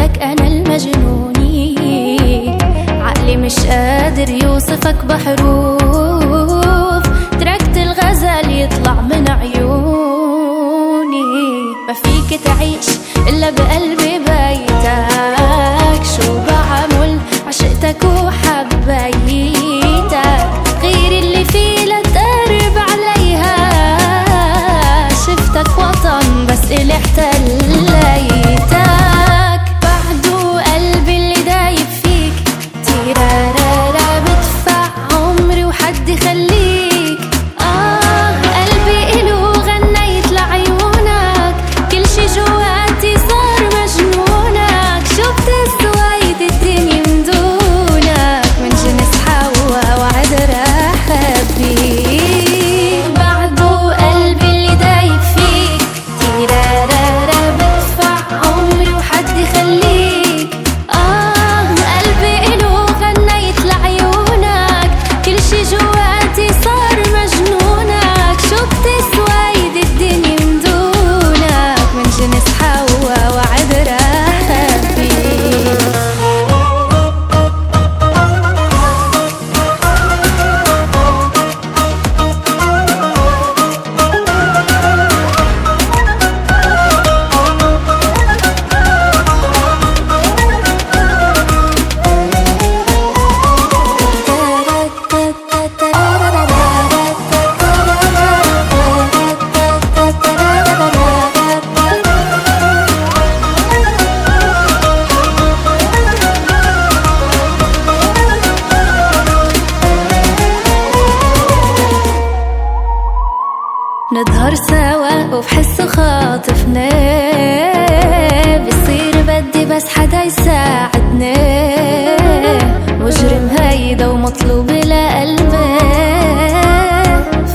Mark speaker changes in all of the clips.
Speaker 1: بنتك أنا المجنوني، عقلي مش قادر يوصفك بحروف، تركت الغزل يطلع من عيوني. ما فيك تعيش إلا بقلبي بيتك، شو بعمل عشقتك وحبيتك، غير اللي فيه لا تقرب عليها، شفتك وطن بس إلي احتليتك، بعده قلبي اللي دايب فيك، تيرارارا بدفع عمري وحد خليك، قلبي إلو غنيت لعيونك، كل شي جواتي صار مجنونك، شو بتسويد الدنيا من دونك، من جنس حوا وعد راح بيك، بعده قلبي اللي دايب فيك، تيرارارا بدفع عمري وحد خليك، قلبي إلو غنيت لعيونك، كل شي جواتي صار مجنونك، شو بتسويد الدنيا من دونك، من جنس حوا وعد راح بيك. نظهر سوا وبحسه خاطفنا، بصير بدي بس حدا يساعدنا، مجرم هيدا ومطلوب لقلبي،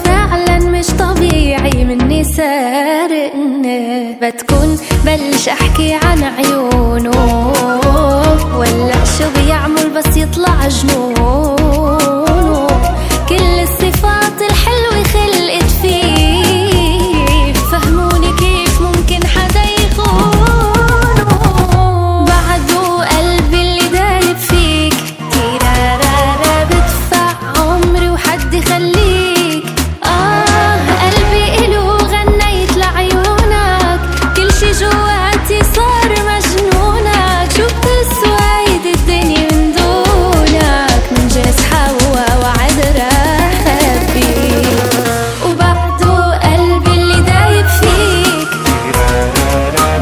Speaker 1: فعلا مش طبيعي مني سارقنا، بتكون بلش احكي عن عيونه، ولا شو بيعمل بس يطلع جنونه، كل الصفات الحلوة خلقت فيه، فهموني كيف ممكن حدا يخونه، بعده قلبي اللي دايب فيك، تيرارارا بدفع عمري وحد خليك، قلبي إلو غنيت لعيونك، كل شي جواتي صار مجنونك، شو بتسويد الدنيا من دونك، من جنس حوا وعد راح بيك، وبعده قلبي اللي دايب فيك،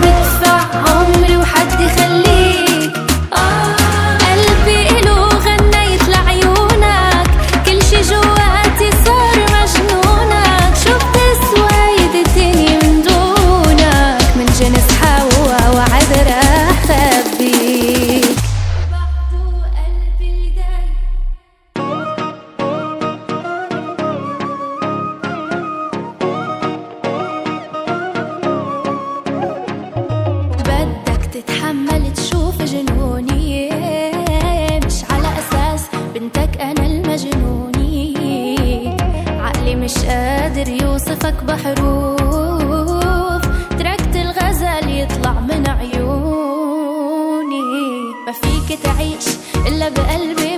Speaker 1: بدفع عمري وحد خليك، قلبي إلو غنيت لعيونك، كل شي جواتي صار مجنونك، شو بتسويد الدنيا من دونك، من جنس حوا وعد راح بيك، وبعده قلبي اللي دايب. بدك تتحمل تشوف جنوني، مش على أساس بنتك أنا المجنوني، عقلي مش قادر يوصفك بحروف، تركت الغزل يطلع من عيوني، ما فيك تعيش إلا بقلبي